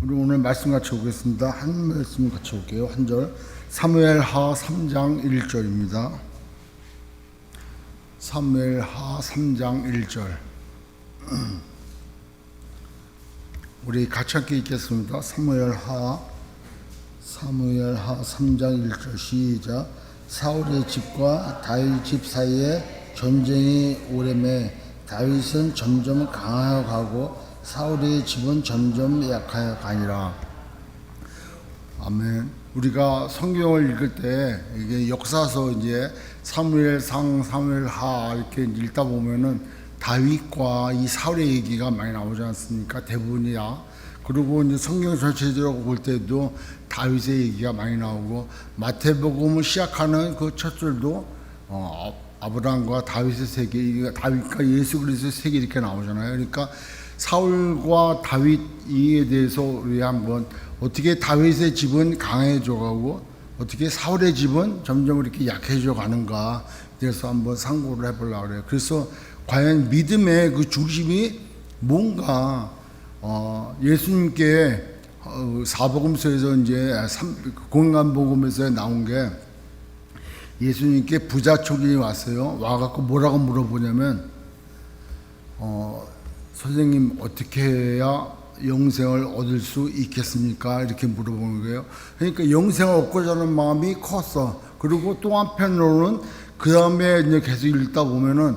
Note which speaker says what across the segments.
Speaker 1: 우리 오늘 말씀 같이 보겠습니다. 한 말씀 같이 볼게요. 한 절. 사무엘하 3장 1절입니다. 사무엘하 3장 1절. 우리 같이 함께 읽겠습니다. 사무엘하 3장 1절 시작. 사울의 집과 다윗 집 사이에 전쟁이 오래매 다윗은 점점 강하여 가고 사울의 집은 점점 약하여 가니라. 아멘. 우리가 성경을 읽을 때 이게 역사서 이제 사무엘상, 사무엘하 이렇게 읽다 보면은 다윗과 이 사울의 얘기가 많이 나오지 않습니까? 대부분이야. 그리고 이제 성경 전체적으로 볼 때도 다윗의 얘기가 많이 나오고 마태복음을 시작하는 그 첫 줄도 아브라함과 다윗의 세계, 다윗과 예수 그리스도의 세계 이렇게 나오잖아요. 그러니까 사울과 다윗에 대해서 우리 한번 어떻게 다윗의 집은 강해져 가고 어떻게 사울의 집은 점점 이렇게 약해져 가는가 대해서 한번 상고를 해보려고 그래요. 그래서 과연 믿음의 그 중심이 뭔가 예수님께 사복음서에서 이제 공간복음에서 나온 게 예수님께 부자 청년이 왔어요. 와갖고 뭐라고 물어보냐면 선생님 어떻게 해야 영생을 얻을 수 있겠습니까? 이렇게 물어보는 거예요. 그러니까 영생을 얻고자 하는 마음이 컸어. 그리고 또 한편으로는 그 다음에 이제 계속 읽다 보면은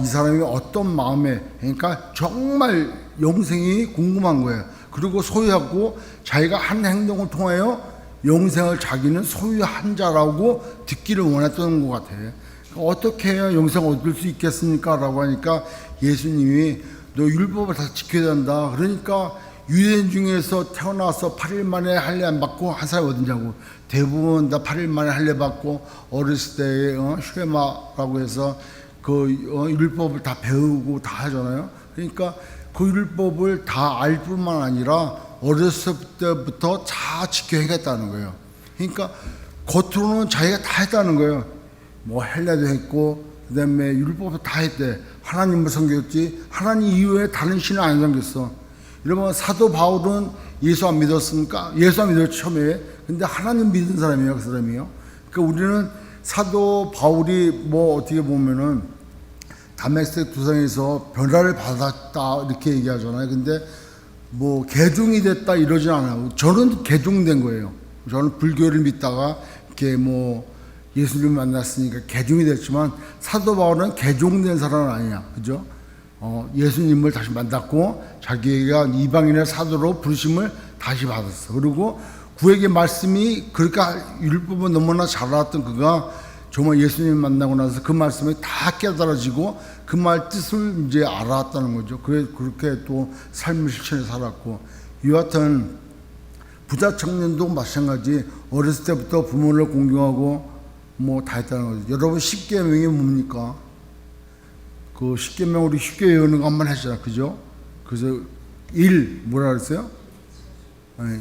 Speaker 1: 이 사람이 어떤 마음에, 그러니까 정말 영생이 궁금한 거예요. 그리고 소유하고 자기가 한 행동을 통하여 영생을 자기는 소유한 자라고 듣기를 원했던 것 같아요. 어떻게 해야 영생을 얻을 수 있겠습니까? 라고 하니까 예수님이 너 율법을 다 지켜야 된다. 그러니까 유대인 중에서 태어나서 8일 만에 할례 안 받고 한 사람이 어디냐고. 대부분 다 8일 만에 할례 받고 어렸을 때에 쉐마라고 해서 그 율법을 다 배우고 다 하잖아요. 그러니까 그 율법을 다 알 뿐만 아니라 어렸을 때부터 다 지켜 해겠다는 거예요. 그러니까 겉으로는 자기가 다 했다는 거예요. 뭐 할례도 했고 그다음에 율법도 다 했대. 하나님을 섬겼지 하나님 이외에 다른 신을 안 섬겼어. 이러면 사도 바울은 예수 안 믿었습니까? 예수 안 믿었죠 처음에. 근데 하나님 믿은 사람이에요. 그 사람이요. 그러니까 우리는 사도 바울이 뭐 어떻게 보면은 다메섹 두성에서 변화를 받았다 이렇게 얘기하잖아요. 근데 뭐 개종이 됐다 이러진 않아요. 저는 개종된 거예요. 저는 불교를 믿다가 이렇게 뭐 예수님을 만났으니까 개종이 됐지만 사도 바울은 개종된 사람은 아니야. 그죠? 예수님을 다시 만났고 자기가 이방인의 사도로 부르심을 다시 받았어. 그리고 그에게 말씀이 그러니까 율법은 너무나 잘 알았던 그가 정말 예수님을 만나고 나서 그 말씀이 다 깨달아지고 그 말 뜻을 이제 알았다는 거죠. 그렇게 또 삶을 실천해 살았고 여하튼 부자 청년도 마찬가지 어렸을 때부터 부모를 공경하고 뭐 다 했다는 거죠. 여러분 10계명이 뭡니까? 그 10계명 우리 쉽게 외우는 거 한번 했잖아. 그죠? 그래서 1 뭐라 그랬어요?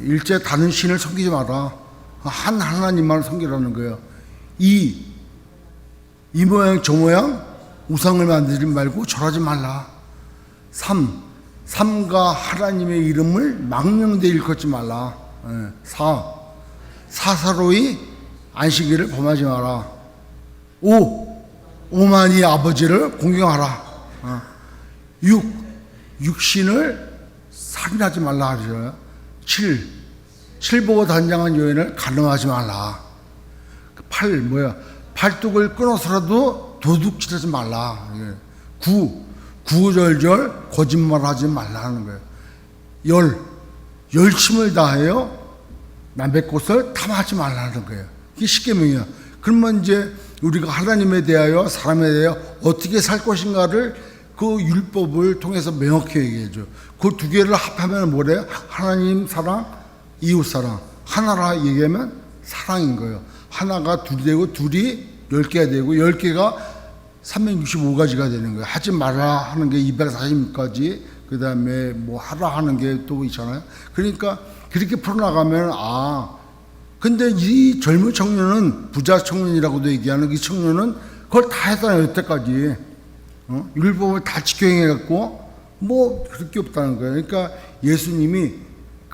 Speaker 1: 일제 다른 신을 섬기지 마라. 한 하나님만 섬기라는 거예요. 2 이 모양 저 모양 우상을 만들지 말고 절하지 말라. 3가 하나님의 이름을 망령되이 일컫지 말라. 4 사사로이 안식일을 범하지 마라. 5만이 아버지를 공경하라. 6 육신을 살인하지 말라 하죠. 7 보고 단장한 여인을 간음하지 말라. 8 뭐야? 팔뚝을 끊어서라도 도둑질하지 말라. 9 구구절절 거짓말하지 말라는 거예요. 10 열심을 다하여 남의 것을 탐하지 말라는 거예요. 이게 10계명이야. 그러면 이제 우리가 하나님에 대하여 사람에 대하여 어떻게 살 것인가를 그 율법을 통해서 명확히 얘기해줘. 그 두 개를 합하면 뭐래요? 하나님 사랑, 이웃 사랑. 하나라 얘기하면 사랑인 거예요. 하나가 둘이 되고 둘이 10개가 되고 10개가 365가지가 되는 거예요. 하지 말라 하는 게 240가지, 그 다음에 뭐 하라 하는 게 또 있잖아요. 그러니까 그렇게 풀어나가면 근데 이 젊은 청년은 부자 청년이라고도 얘기하는 이 청년은 그걸 다 했잖아요. 여태까지 율법을 다 지켜 행해갖고 뭐 그럴 게 없다는 거예요. 그러니까 예수님이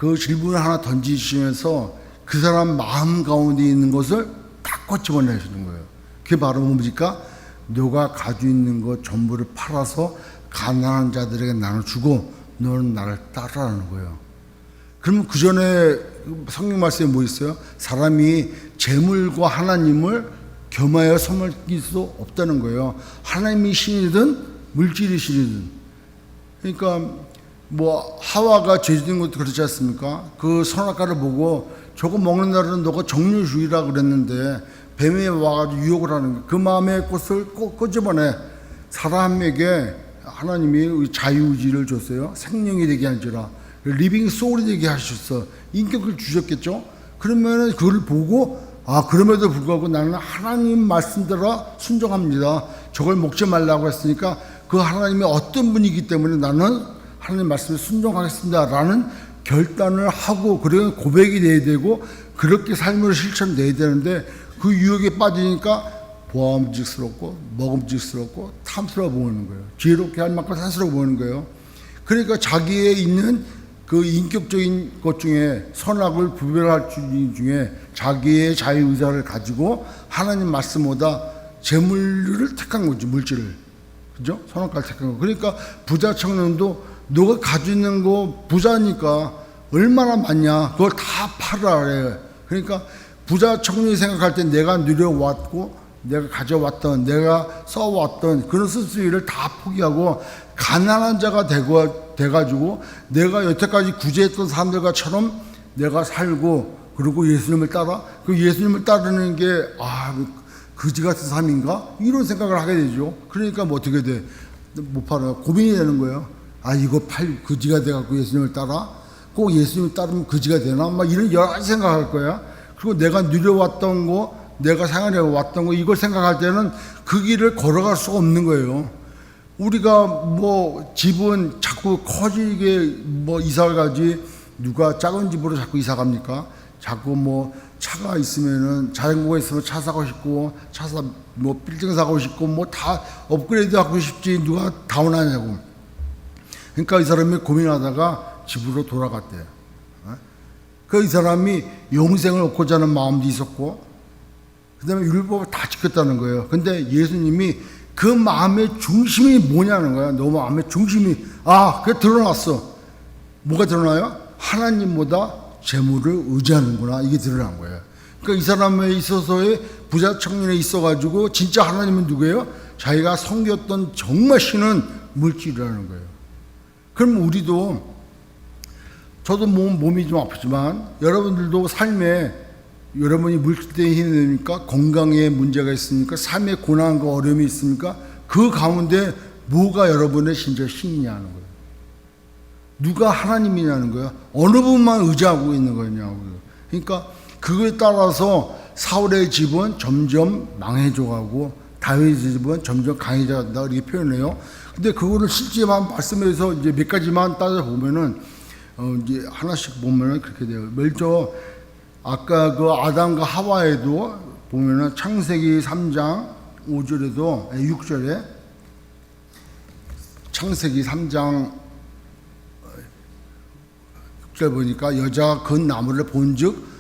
Speaker 1: 그 질문을 하나 던지시면서 그 사람 마음 가운데 있는 것을 다 꺼집어내시는 거예요. 그게 바로 뭡니까? 너가 가지고 있는 것 전부를 팔아서 가난한 자들에게 나눠주고 너는 나를 따라라는 거예요. 그러면 그 전에 성경 말씀에 뭐 있어요? 사람이 재물과 하나님을 겸하여 섬길 수 없다는 거예요. 하나님이 신이든 물질이 신이든. 그러니까 뭐 하와가 죄 짓는 것도 그렇지 않습니까? 그 선악과를 보고 저거 먹는 날은 너가 정욕주의라 그랬는데 뱀이 와가지고 유혹을 하는 거예요. 그 마음의 꽃을 끄집어내. 사람에게 하나님이 자유의지를 줬어요. 생명이 되게 한지라 리빙 소울이 되게 하셨어. 인격을 주셨겠죠. 그러면은 그걸 보고 그럼에도 불구하고 나는 하나님 말씀대로 순종합니다. 저걸 먹지 말라고 했으니까 그 하나님이 어떤 분이기 때문에 나는 하나님 말씀에 순종하겠습니다 라는 결단을 하고 그래 고백이 돼야 되고 그렇게 삶으로 실천돼야 되는데 그 유혹에 빠지니까 보암직스럽고 먹음직스럽고 탐스러워 보이는 거예요. 지혜롭게 할 만큼 탐스러워 보이는 거예요. 그러니까 자기에 있는 그 인격적인 것 중에 선악을 구별할 중에 자기의 자유의사를 가지고 하나님 말씀보다 재물을 택한 거지, 물질을. 그죠? 선악과를 택한 거. 그러니까 부자 청년도 너가 가지고 있는 거 부자니까 얼마나 많냐 그걸 다 팔아 그래. 그러니까 부자 청년이 생각할 때 내가 누려왔고 내가 가져왔던 내가 써왔던 그런 스스로를 다 포기하고 가난한 자가 돼가지고 내가 여태까지 구제했던 사람들과처럼 내가 살고 그리고 예수님을 따라 그 예수님을 따르는 게 그지 같은 삶인가 이런 생각을 하게 되죠. 그러니까 뭐 어떻게 돼? 못 팔아. 고민이 되는 거예요. 이거 그지가 돼갖고 예수님을 따라 꼭 예수님을 따르면 그지가 되나 막 이런 여러 가지 생각할 거야. 그리고 내가 누려왔던 거 내가 생활해 왔던 거 이걸 생각할 때는 그 길을 걸어갈 수가 없는 거예요. 우리가 뭐 집은 자꾸 커지게 뭐 이사를 가지 누가 작은 집으로 자꾸 이사 갑니까? 자꾸 뭐 차가 있으면은 자전거가 있으면 차 사고 싶고 뭐 빌딩 사고 싶고 뭐 다 업그레이드 하고 싶지 누가 다운하냐고. 그러니까 이 사람이 고민하다가 집으로 돌아갔대요. 그 이 사람이 영생을 얻고자 하는 마음도 있었고 그 다음에 율법을 다 지켰다는 거예요. 근데 예수님이 그 마음의 중심이 뭐냐는 거야. 너 마음의 중심이 그게 드러났어. 뭐가 드러나요? 하나님보다 재물을 의지하는구나. 이게 드러난 거예요. 그러니까 이 사람에 있어서의 부자 청년에 있어가지고 진짜 하나님은 누구예요? 자기가 섬겼던 정말 신은 물질이라는 거예요. 그럼 우리도 저도 몸이 좀 아프지만 여러분들도 삶에 여러분이 물질 때문에 힘이 됩니까? 건강에 문제가 있습니까? 삶에 고난과 어려움이 있습니까? 그 가운데 뭐가 여러분의 진짜 신이냐는 거예요. 누가 하나님이냐는 거예요. 어느 분만 의지하고 있는 거냐고요. 그러니까 그거에 따라서 사울의 집은 점점 망해져가고 다윗의 집은 점점 강해져 간다 이렇게 표현해요. 근데 그거를 실제만 말씀해서 이제 몇 가지만 따져 보면은 이제 하나씩 보면은 그렇게 돼요. 먼저 아까 그 아담과 하와에도 보면은 창세기 3장 5절에도 6절에 창세기 3장 6절 보니까 여자가 그 나무를 본즉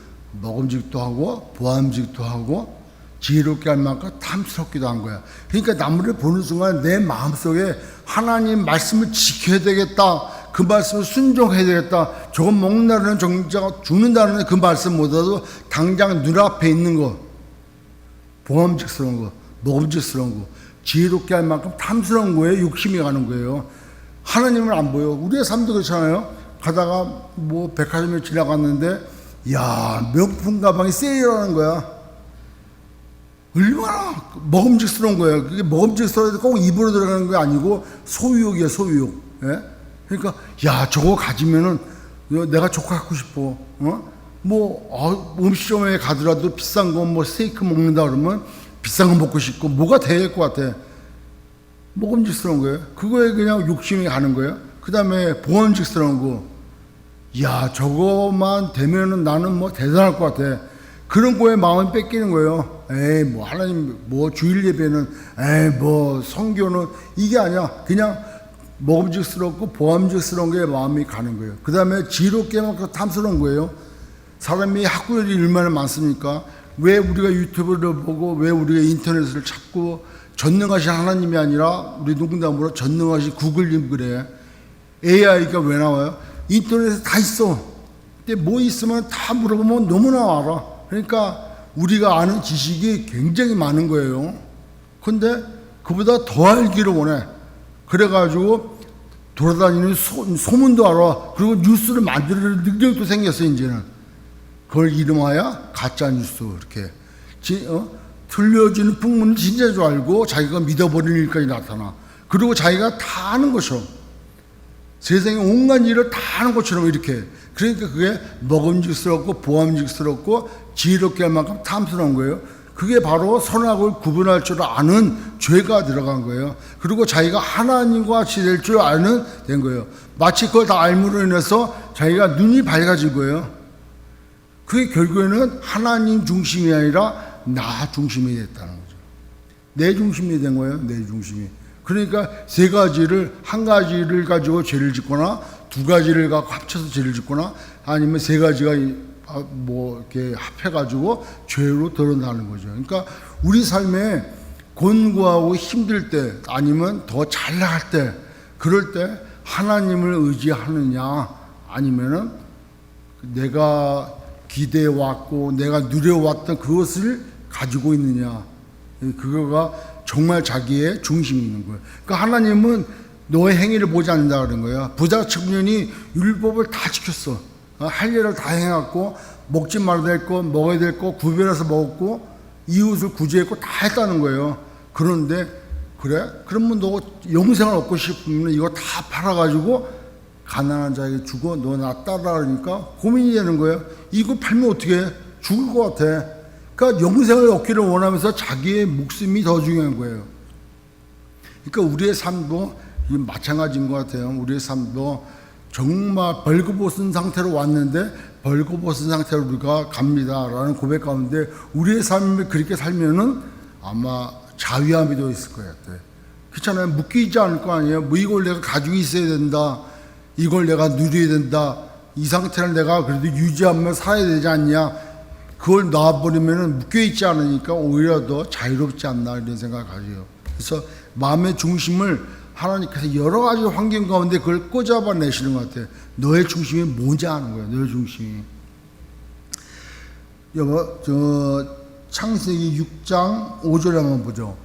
Speaker 1: 먹음직도 하고 보암직도 하고 지혜롭게 할 만큼 탐스럽기도 한 거야. 그러니까 나무를 보는 순간 내 마음속에 하나님 말씀을 지켜야 되겠다. 그 말씀을 순종해야 되겠다. 저건 먹는다는 정자가 죽는다는 그 말씀보다도 당장 눈앞에 있는 거, 보암직스러운 거, 먹음직스러운 거, 지혜롭게 할 만큼 탐스러운 거에 욕심이 가는 거예요. 하나님을 안 보여. 우리의 삶도 그렇잖아요. 가다가 뭐 백화점에 지나갔는데 명품 가방이 세일하는 거야. 얼마나 먹음직스러운 거예요. 그게 먹음직스러워도 꼭 입으로 들어가는 게 아니고 소유욕이야, 소유욕. 예? 그러니까 저거 가지면은 내가 저거 갖고 싶어. 음식점에 가더라도 비싼 거 뭐 스테이크 먹는다 그러면 비싼 거 먹고 싶고 뭐가 될 것 같아. 먹음직스러운 거예요. 그거에 그냥 욕심이 가는 거예요. 그 다음에 보암직스러운 거. 저거만 되면은 나는 뭐 대단할 것 같아. 그런 거에 마음이 뺏기는 거예요. 뭐 하나님 뭐 주일 예배는 뭐 성교는 이게 아니야. 그냥 먹음직스럽고 보암직스러운 게 마음이 가는 거예요. 그 다음에 지혜롭게만 탐스러운 거예요. 사람이 학구열이 얼마나 많습니까? 왜 우리가 유튜브를 보고 왜 우리가 인터넷을 찾고 전능하신 하나님이 아니라 우리 농담으로 전능하신 구글님 그래. AI가 왜 나와요? 인터넷에 다 있어. 근데 뭐 있으면 다 물어보면 너무나 알아. 그러니까 우리가 아는 지식이 굉장히 많은 거예요. 근데 그보다 더 알기를 원해. 그래가지고 돌아다니는 소문도 알아. 그리고 뉴스를 만들 능력도 생겼어 이제는. 그걸 이름하여 가짜뉴스 이렇게 들려주는 풍문을 진짜인 줄 알고 자기가 믿어버리는 일까지 나타나. 그리고 자기가 다 아는 것처럼 세상에 온갖 일을 다 아는 것처럼 이렇게. 그러니까 그게 먹음직스럽고 보암직스럽고 지혜롭게 할 만큼 탐스러운 거예요. 그게 바로 선악을 구분할 줄 아는 죄가 들어간 거예요. 그리고 자기가 하나님과 같이 될 줄 아는 된 거예요. 마치 그걸 다 알므로 인해서 자기가 눈이 밝아진 거예요. 그게 결국에는 하나님 중심이 아니라 나 중심이 됐다는 거죠. 내 중심이 된 거예요. 내 중심이. 그러니까 세 가지를 한 가지를 가지고 죄를 짓거나 두 가지를 갖고 합쳐서 죄를 짓거나 아니면 세 가지가 뭐 이렇게 합해가지고 죄로 드러나는 거죠. 그러니까 우리 삶에 곤고하고 힘들 때 아니면 더 잘 나갈 때 그럴 때 하나님을 의지하느냐 아니면은 내가 기대해왔고 내가 누려왔던 그것을 가지고 있느냐 그거가 정말 자기의 중심이 있는 거예요. 그러니까 하나님은 너의 행위를 보지 않는다 그런 거예요. 부자 청년이 율법을 다 지켰어. 할 일을 다 행했고 먹지 말아야 될 거 먹어야 될 거 구별해서 먹었고 이웃을 구제했고 다 했다는 거예요. 그런데 그래? 그러면 너 영생을 얻고 싶으면 이거 다 팔아가지고 가난한 자에게 주고 너 나 따라하니까 고민이 되는 거예요. 이거 팔면 어떻게 해? 죽을 것 같아. 그러니까 영생을 얻기를 원하면서 자기의 목숨이 더 중요한 거예요. 그러니까 우리의 삶도 마찬가지인 것 같아요. 우리의 삶도 정말 벌거벗은 상태로 왔는데 벌거벗은 상태로 우리가 갑니다라는 고백 가운데 우리의 삶을 그렇게 살면은 아마 자위함이 더 있을 것 같아요. 그렇잖아요. 묶이지 않을 거 아니에요. 뭐 이걸 내가 가지고 있어야 된다. 이걸 내가 누려야 된다. 이 상태를 내가 그래도 유지하면 살아야 되지 않냐. 그걸 놔버리면 묶여있지 않으니까 오히려 더 자유롭지 않나 이런 생각을 가져요. 그래서 마음의 중심을 하나님께서 여러 가지 환경 가운데 그걸 꽂아내시는 것 같아요. 너의 중심이 뭔지 아는 거예요. 너의 중심이. 여보, 창세기 6장 5절에 한번 보죠.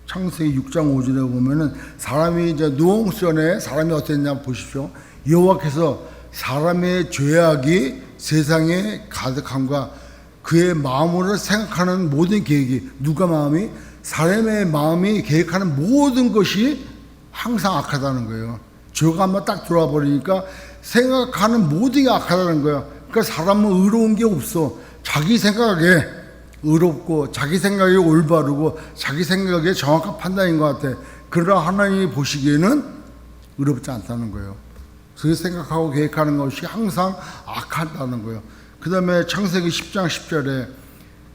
Speaker 1: 창세기 6장 5절에 보면은 사람이 이제 누홍수연에 사람이 어땠냐 보십시오. 여호와께서 사람의 죄악이 세상에 가득함과 그의 마음으로 생각하는 모든 계획이 누가 마음이 사람의 마음이 계획하는 모든 것이 항상 악하다는 거예요. 죄가 한번 딱 들어와 버리니까 생각하는 모든 게 악하다는 거예요. 그러니까 사람은 의로운 게 없어. 자기 생각에 의롭고 자기 생각이 올바르고 자기 생각에 정확한 판단인 것 같아. 그러나 하나님이 보시기에는 의롭지 않다는 거예요. 그 생각하고 계획하는 것이 항상 악하다는 거예요. 그 다음에 창세기 10장 10절에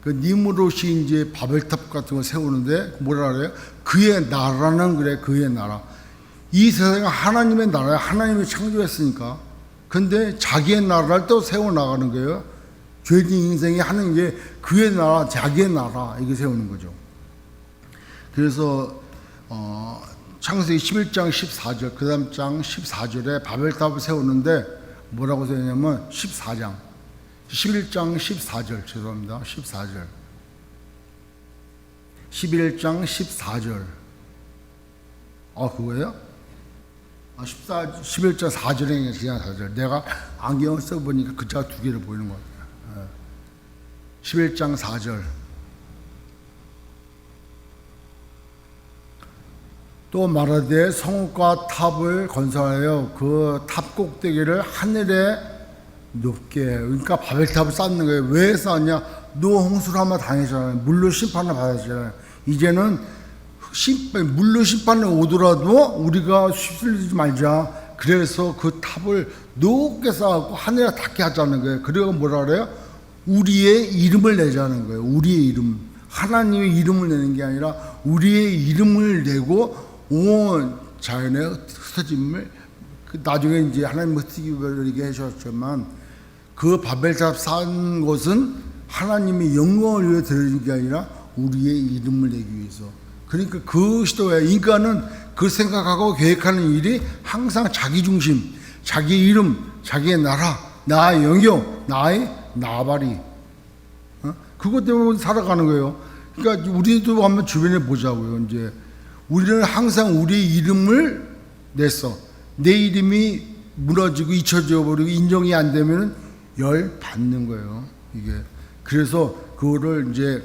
Speaker 1: 그 니므롯이 이제 바벨탑 같은 거 세우는데 뭐라 그래요? 그의 나라는 그래, 그의 나라. 이 세상은 하나님의 나라야. 하나님이 창조했으니까. 근데 자기의 나라를 또 세워나가는 거예요. 죄진 인생이 하는 게 그의 나라, 자기의 나라, 이게 세우는 거죠. 그래서, 창세기 11장 14절, 그 다음 장 14절에 바벨탑을 세우는데 뭐라고 세우냐면 14장. 11장 14절, 죄송합니다. 14절. 11장 14절. 그거예요? 11장 4절에 그냥 4절. 내가 안경을 써보니까 글자가 두 개를 보이는 것 같아요. 11장 4절. 또 말하되 성읍과 탑을 건설하여 그 탑 꼭대기를 하늘에 높게, 그러니까 바벨탑을 쌓는 거예요. 왜 쌓냐? 노 홍수를 한번 당했잖아요. 물로 심판을 받았잖아요. 이제는 물로 심판을 오더라도 우리가 휩쓸리지 말자. 그래서 그 탑을 높게 쌓고 하늘에 닿게 하자는 거예요. 그리고 뭐라 그래요? 우리의 이름을 내자는 거예요. 우리의 이름. 하나님의 이름을 내는 게 아니라 우리의 이름을 내고 온 자연에 흩어짐을 나중에 이제 하나님 흩어지게 하셨지만 그 바벨탑 쌓은 것은 하나님의 영광을 위해 드리는 게 아니라 우리의 이름을 내기 위해서. 그러니까 그 시도에 인간은 그 생각하고 계획하는 일이 항상 자기 중심, 자기 이름, 자기의 나라, 나의 영역, 나의 나발이 그것 때문에 살아가는 거예요. 그러니까 우리도 한번 주변에 보자고요. 이제 우리는 항상 우리의 이름을 냈어. 내 이름이 무너지고 잊혀져 버리고 인정이 안 되면 열 받는 거예요. 이게 그래서 그거를 이제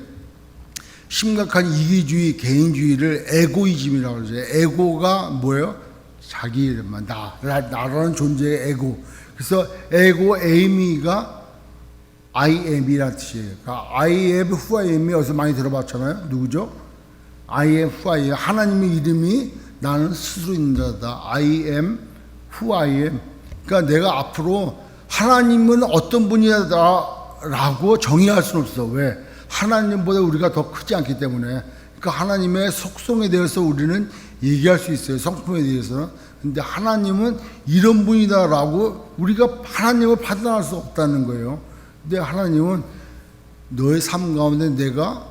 Speaker 1: 심각한 이기주의, 개인주의를 에고이즘이라고 그러죠. 에고가 뭐예요? 자기 이름만 나라는 존재의 에고. 그래서 에고 에이미가 I am이라는 뜻이에요. 그러니까 I am who I am이 어디서 많이 들어봤잖아요. 누구죠? I am who I am. 하나님의 이름이 나는 스스로 있는 자다. I am who I am. 그러니까 내가 앞으로 하나님은 어떤 분이다라고 정의할 수는 없어. 왜? 하나님보다 우리가 더 크지 않기 때문에. 그러니까 하나님의 속성에 대해서 우리는 얘기할 수 있어요. 성품에 대해서는. 근데 하나님은 이런 분이다라고 우리가 하나님을 판단할 수 없다는 거예요. 근데 하나님은 너의 삶 가운데 내가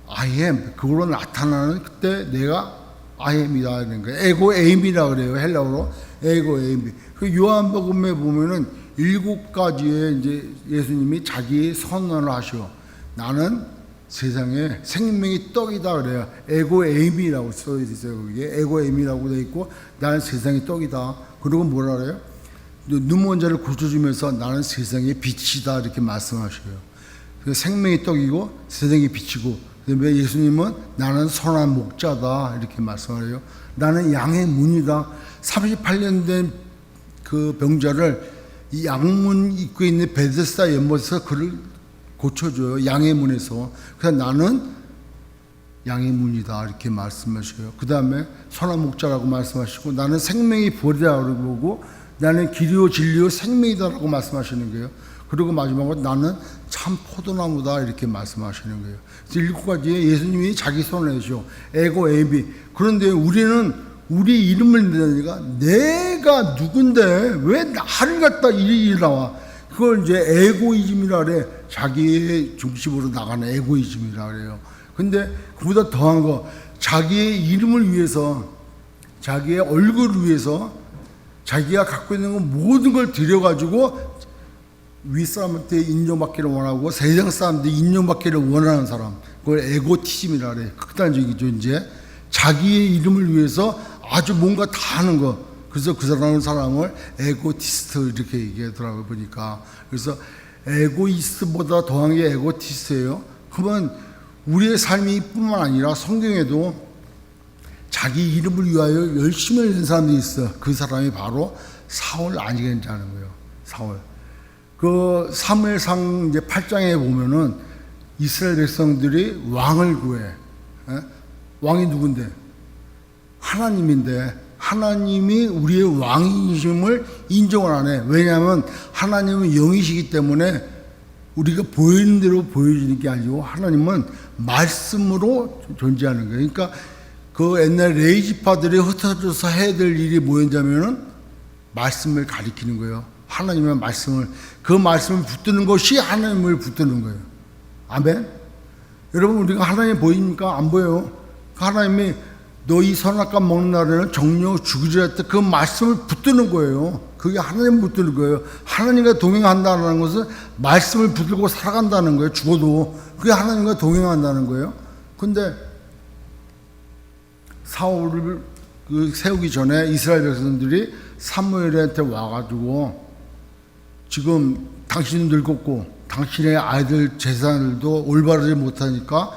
Speaker 1: I am 그걸로 나타나는 그때 내가 I am이다 하는 거예요. 에고 에임이라 그래요. 헬라어로 에고 에임. 그 요한복음에 보면은 7가지의 이제 예수님이 자기 선언을 하셔. 나는 세상에 생명의 떡이다 그래요. 에고 에임이라고 써 있어요. 그게 에고 에임이라고 돼 있고 나는 세상의 떡이다. 그리고 뭐라 그래요? 눈먼 자를 고쳐주면서 나는 세상의 빛이다 이렇게 말씀하셔요. 생명의 떡이고 세상의 빛이고 그다음에 예수님은 나는 선한 목자다 이렇게 말씀하래요. 나는 양의 문이다. 38년 된 그 병자를 이 양문 입고 있는 베데스다 연못에서 그를 고쳐줘요. 양의 문에서. 그래서 나는 양의 문이다 이렇게 말씀하셔요. 그 다음에 선한 목자라고 말씀하시고 나는 생명의 보리라고 보고 나는 길이요 진리요 생명이다라고 말씀하시는 거예요. 그리고 마지막으로 나는 참 포도나무다 이렇게 말씀하시는 거예요. 그래서 7가지에 예수님이 자기 손을 내셔. 에고 에비. 그런데 우리는 우리 이름을 내니까 내가 누군데 왜 나를 갖다 일이 나와. 그걸 이제 에고이즘이라 그래. 자기의 중심으로 나가는 에고이즘이라 그래요. 근데 그보다 더한 거 자기의 이름을 위해서 자기의 얼굴을 위해서 자기가 갖고 있는 거 모든 걸 들여가지고 윗사람한테 인정받기를 원하고 세상 사람들이 인정받기를 원하는 사람 그걸 에고티즘이라 그래. 극단적이죠. 이제 자기의 이름을 위해서 아주 뭔가 다 하는 거. 그래서 그 사람을 에고티스트 이렇게 얘기하더라고요 보니까. 그래서 에고이스트보다 더한 게 에고티스트예요. 그러면 우리의 삶이 뿐만 아니라 성경에도 자기 이름을 위하여 열심히 낸 사람이 있어. 그 사람이 바로 사울 아니겠냐는 거예요. 사울. 그 사무엘상 이제 8장에 보면은 이스라엘 백성들이 왕을 구해. 에? 왕이 누군데? 하나님인데 하나님이 우리의 왕이심을 인정을 안 해. 왜냐하면 하나님은 영이시기 때문에 우리가 보이는 대로 보여지는 게 아니고 하나님은 말씀으로 존재하는 거예요. 그러니까 그 옛날 레이지파들이 흩어져서 해야 될 일이 뭐였냐면은 말씀을 가리키는 거예요. 하나님의 말씀을, 그 말씀을 붙드는 것이 하나님을 붙드는 거예요. 아멘? 여러분, 우리가 하나님 보입니까? 안 보여요. 하나님이 너희 선악과 먹는 날에는 정령 죽으리라 했다. 그 말씀을 붙드는 거예요. 그게 하나님 붙드는 거예요. 하나님과 동행한다는 것은 말씀을 붙들고 살아간다는 거예요. 죽어도. 그게 하나님과 동행한다는 거예요. 근데 사울을 세우기 전에 이스라엘 백성들이 사무엘한테 와가지고 지금 당신은 늙었고 당신의 아이들 재산들도 올바르지 못하니까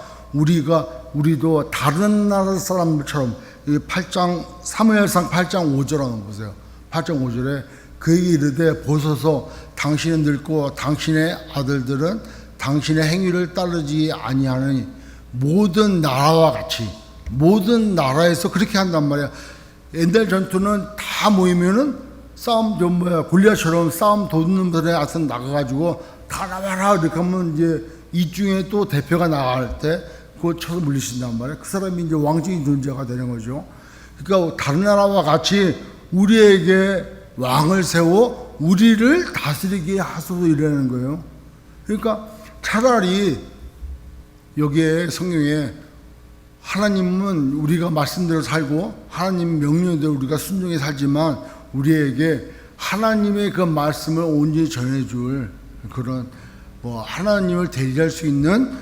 Speaker 1: 우리도 다른 나라 사람들처럼 8장 사무엘상 8장 5절 한번 보세요. 8장 5절에 그에게 이르되 보소서 당신은 늙고 당신의 아들들은 당신의 행위를 따르지 아니하느니 모든 나라와 같이 모든 나라에서 그렇게 한단 말이야. 옛날 전투는 다 모이면은 싸움 골리앗처럼 싸움 돋는 분에 앞서 나가가지고 다 나와라 이렇게 하면 이제 이 중에 또 대표가 나갈 때 그거 쳐서 물리신단 말이야. 그 사람이 이제 왕적인 존재가 되는 거죠. 그러니까 다른 나라와 같이 우리에게 왕을 세워 우리를 다스리게 하소서이라는 거예요. 그러니까 차라리 여기에 성경에 하나님은 우리가 말씀대로 살고 하나님 명령대로 우리가 순종해 살지만 우리에게 하나님의 그 말씀을 온전히 전해줄 그런 하나님을 대리할 수 있는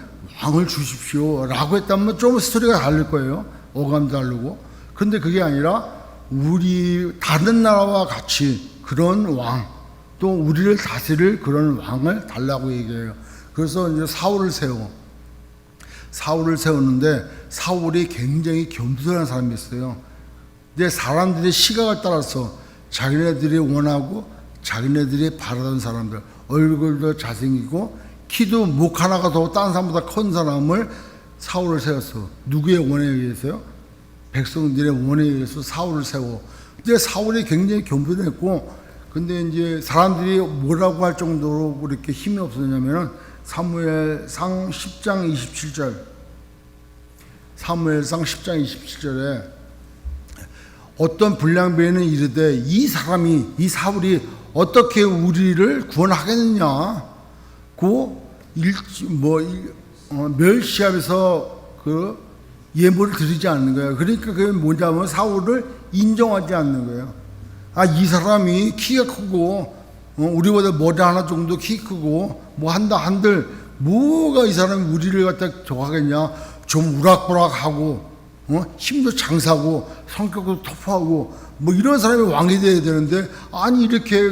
Speaker 1: 왕을 주십시오 라고 했다면 좀 스토리가 다를 거예요. 어감도 다르고. 근데 그게 아니라 우리 다른 나라와 같이 그런 왕, 또 우리를 다스릴 그런 왕을 달라고 얘기해요. 그래서 이제 사울을 세우는데 사울이 굉장히 겸손한 사람이었어요. 근데 사람들의 시각을 따라서 자기네들이 원하고 자기네들이 바라던 사람들, 얼굴도 잘생기고 키도 목 하나가 더 다른 사람보다 큰 사람을 사울을 세웠어. 누구의 원에 의해서요? 백성들의 원에 의해서 사울을 세워. 근데 사울이 굉장히 겸손했고, 근데 이제 사람들이 뭐라고 할 정도로 그렇게 힘이 없었냐면은 사무엘상 10장 27절. 사무엘상 10장 27절에 어떤 불량배는 이르되 이 사울이 어떻게 우리를 구원하겠느냐? 멸시하면서 그 예물을 드리지 않는 거예요. 그러니까 그게 뭐냐면 사울을 인정하지 않는 거예요. 이 사람이 키가 크고 우리보다 머리 하나 정도 키 크고 한들 뭐가 이 사람이 우리를 갖다 좋아하겠냐? 좀 우락부락하고 힘도 장사고 성격도 터프하고 이런 사람이 왕이 돼야 되는데 아니 이렇게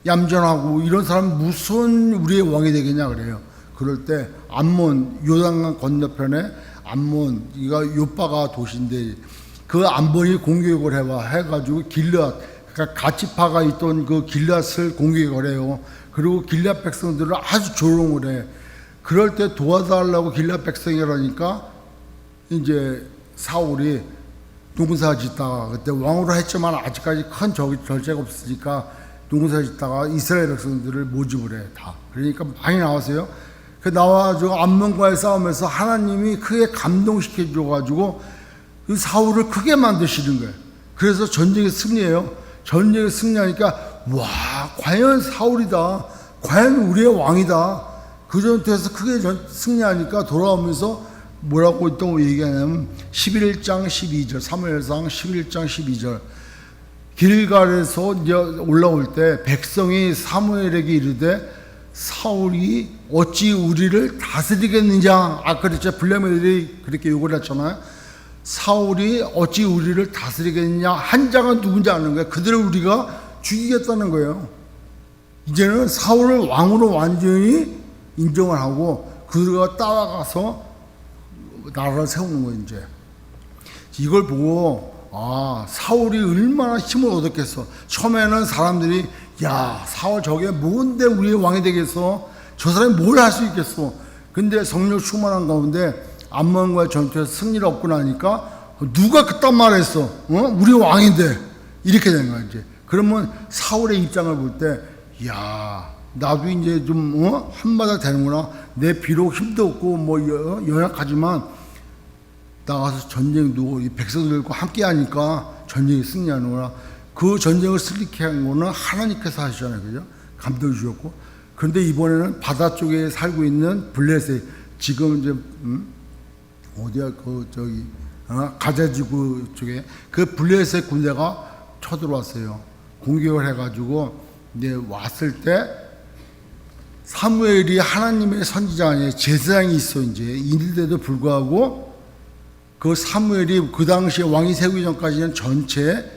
Speaker 1: 얌전하고 이런 사람 무슨 우리의 왕이 되겠냐 그래요. 그럴 때 암몬 요단강 건너편에 암몬 이가 요바가 도시인데 그 암몬이 공격을 해가지고 길앗 그러니까 가치파가 있던 그 길앗을 공격을 해요. 그리고 길앗 백성들을 아주 조롱을 해. 그럴 때 도와달라고 길앗 백성이라니까 이제 사울이 농사 짓다가 그때 왕으로 했지만 아직까지 큰 절제가 없으니까 농사 짓다가 이스라엘 백성들을 모집을 해. 다. 그러니까 많이 나왔어요. 그 나와가지고 암몬과의 싸움에서 하나님이 크게 감동시켜 줘가지고 그 사울을 크게 만드시는 거예요. 그래서 전쟁에 승리해요. 전쟁에 승리하니까 와 과연 사울이다. 과연 우리의 왕이다. 그 전투에서 크게 승리하니까 돌아오면서 뭐라고 또 얘기하냐면 11장 12절 사무엘상 11장 12절 길갈에서 이제 올라올 때 백성이 사무엘에게 이르되 사울이 어찌 우리를 다스리겠느냐. 그랬죠. 블레셋들이 그렇게 욕을 했잖아요. 사울이 어찌 우리를 다스리겠느냐. 한 자가 누군지 아는 거예요. 그들을 우리가 죽이겠다는 거예요. 이제는 사울을 왕으로 완전히 인정을 하고 그들과 따라가서 나라를 세우는 거예요. 이제 이걸 보고 사울이 얼마나 힘을 얻었겠어. 처음에는 사람들이 야 사울 저게 뭔데 우리의 왕이 되겠어. 저 사람이 뭘 할 수 있겠어. 근데 성령 충만한 가운데 암몬과의 전투에서 승리를 얻고 나니까 누가 그딴 말을 했어. 우리 왕인데 이렇게 된 거야. 이제 그러면 사울의 입장을 볼 때 야 나도 이제 좀 한마디 되는구나. 내 비록 힘도 없고 연약하지만 나가서 전쟁도 이 백성들과 함께 하니까 전쟁이 승리하는구나. 그 전쟁을 승리케 한 거는 하나님께서 하시잖아요. 그죠? 감동을 주셨고. 그런데 이번에는 바다 쪽에 살고 있는 블레셋, 지금 이제, 어디야, 가자지구 쪽에 그 블레셋 군대가 쳐들어왔어요. 공격을 해가지고, 이제 왔을 때 사무엘이 하나님의 선지자 아니에요. 제사장이 있어, 이제. 인데도 불구하고 그 사무엘이 그 당시에 왕이 세우기 전까지는 전체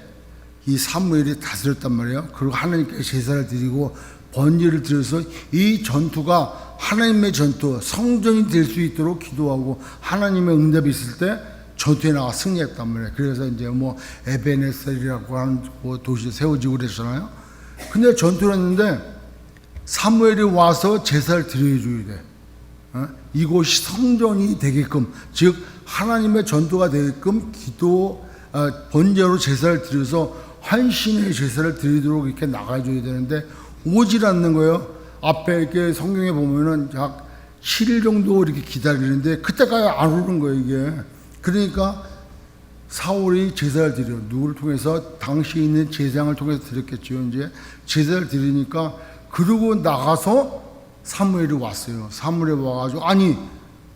Speaker 1: 이 사무엘이 다스렸단 말이에요. 그리고 하나님께 제사를 드리고 번제를 드려서 이 전투가 하나님의 전투, 성전이 될 수 있도록 기도하고 하나님의 응답이 있을 때 전투에 나가 승리했단 말이에요. 그래서 이제 에베네셀이라고 하는 도시 세워지고 그랬잖아요. 근데 전투를 했는데 사무엘이 와서 제사를 드려줘야 돼. 이곳이 성전이 되게끔, 즉 하나님의 전투가 되게끔 번제로 제사를 드려서 헌신의 제사를 드리도록 이렇게 나가줘야 되는데 오질 않는 거예요. 앞에 이렇게 성경에 보면은 약 7일 정도 이렇게 기다리는데 그때까지 안 오는 거예요, 이게. 그러니까 사울이 제사를 드려 누구를 통해서 당시 있는 제사장을 통해서 드렸겠죠. 이제 제사를 드리니까 그러고 나가서 사무엘이 왔어요. 사무엘이 와가지고 아니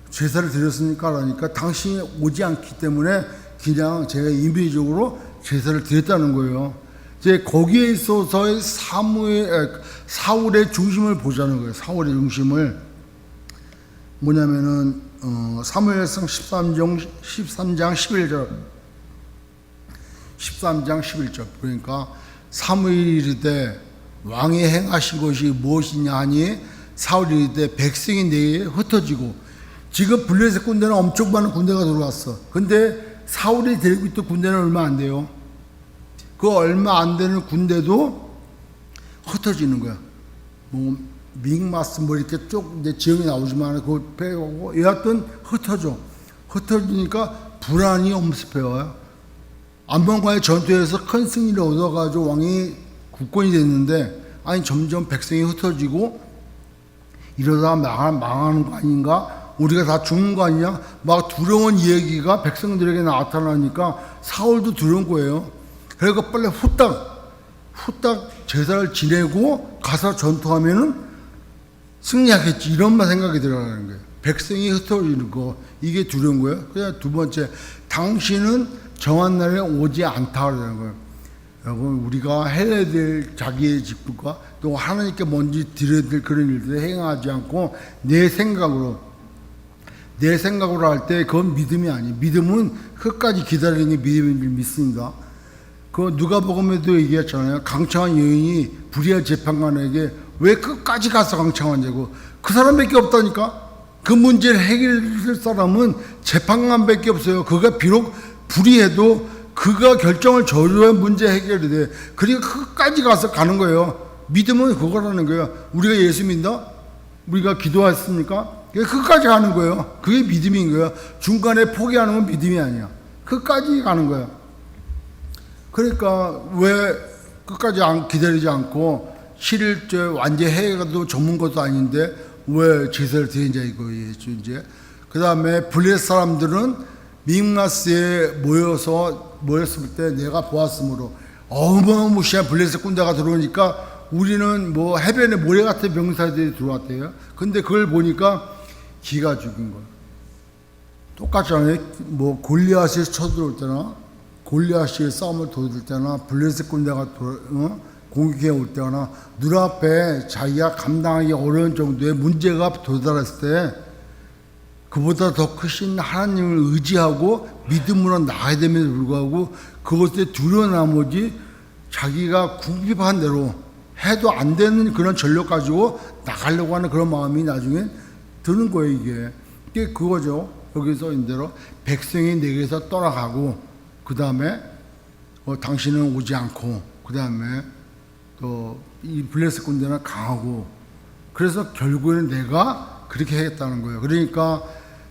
Speaker 1: 제사를 드렸으니까 하니까 당신이 오지 않기 때문에 그냥 제가 임의적으로 제사를 드렸다는 거예요. 이제 거기에 있어서의 사울의 중심을 보자는 거예요. 사울의 중심을 뭐냐면은 사무엘상 13장 11절 13장 11절 그러니까 사무엘이 이르되 왕이 행하신 것이 무엇이냐 하니 사울이 이르되 백성이 내게 흩어지고 지금 블레셋 군대는 엄청 많은 군대가 들어왔어. 근데 사울이 데리고 있던 군대는 얼마 안 돼요. 그 얼마 안 되는 군대도 흩어지는 거야. 뭐 믹마스 뭐 이렇게 쭉 내 지형이 나오지만 그 배우고 여하튼 흩어지니까 불안이 엄습해요. 암몬과의 전투에서 큰 승리를 얻어가지고 왕이 국권이 됐는데 아니 점점 백성이 흩어지고 이러다가 망하는 거 아닌가? 우리가 다 죽는 거 아니냐? 막 두려운 이야기가 백성들에게 나타나니까 사울도 두려운 거예요. 그래서 빨리 후딱 제사를 지내고 가서 전투하면은 승리하겠지 이런만 생각이 들어가는 거예요. 백성이 흩어지는 거 이게 두려운 거예요. 그냥 두 번째 당신은 정한 날에 오지 않다 그러는 거예요. 여러분 우리가 해야 될 자기의 직분과 또 하나님께 먼저 드려야 될 그런 일들을 행하지 않고 내 생각으로 할 때 그건 믿음이 아니에요. 믿음은 끝까지 기다리는 게 믿음인 줄 믿습니다. 그 누가복음에도 얘기했잖아요. 강창한 여인이 불의한 재판관에게 왜 끝까지 가서 강창하냐고. 그 사람밖에 없다니까. 그 문제를 해결할 사람은 재판관밖에 없어요. 그가 비록 불의해도 그가 결정을 저줘야 문제 해결이 돼. 그러니까 끝까지 가서 가는 거예요. 믿음은 그거라는 거예요. 우리가 예수 믿나? 우리가 기도했습니까? 끝까지 가는 거예요. 그게 믿음인 거예요. 중간에 포기하는 건 믿음이 아니야. 끝까지 가는 거예요. 그러니까 왜 끝까지 기다리지 않고 7일째 완전 해가도 전문 것도 아닌데 왜 제사를 드리냐 이거예요. 이제 그 다음에 블레셋 사람들은 믹마스에 모였을 때 내가 보았으므로 어마무시한 블레셋 군대가 들어오니까 우리는 뭐 해변에 모래 같은 병사들이 들어왔대요. 근데 그걸 보니까 기가 죽인 거예요. 똑같잖아요. 뭐 골리앗이 쳐들어올 때나 골리앗이 싸움을 도울 때나 블레셋 군대가 공격해 올 때나 눈앞에 자기가 감당하기 어려운 정도의 문제가 도달했을 때 그보다 더 크신 하나님을 의지하고 믿음으로 나가야 됨에도 불구하고 그것에 두려운 나머지 자기가 궁핍한 대로 해도 안 되는 그런 전력 가지고 나가려고 하는 그런 마음이 나중에 드는 거예요. 이게 그거죠. 여기서 인대로 백성이 내게서 떠나가고 그 다음에 당신은 오지 않고 그 다음에 또 이 블레셋 군대는 강하고 그래서 결국에는 내가 그렇게 하겠다는 거예요. 그러니까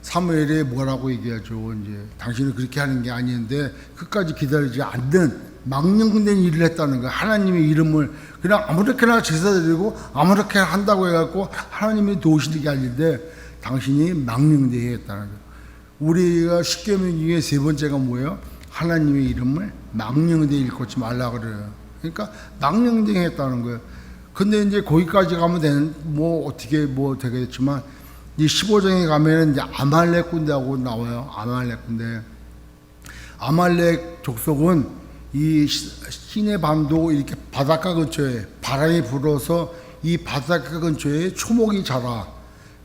Speaker 1: 사무엘이 뭐라고 얘기하죠. 이제 당신은 그렇게 하는 게 아닌데 끝까지 기다리지 않는 망령된 일을 했다는 거예요. 하나님의 이름을 그냥 아무렇게나 제사드리고 아무렇게나 한다고 해갖고 하나님이 도우시는 게 아닌데 당신이 망령되게 했다는 거예요. 우리가 십계명 중에 세 번째가 뭐예요? 하나님의 이름을 망령되게 일컫지 말라 그래요. 그러니까 망령되게 했다는 거예요. 근데 이제 거기까지 가면 되는 뭐 어떻게 뭐 되겠지만 이 15장에 가면은 이제 아말렉 군대하고 나와요. 아말렉 군대. 아말렉 족속은 이 시내 반도 이렇게 바닷가 근처에 바람이 불어서 이 바닷가 근처에 초목이 자라.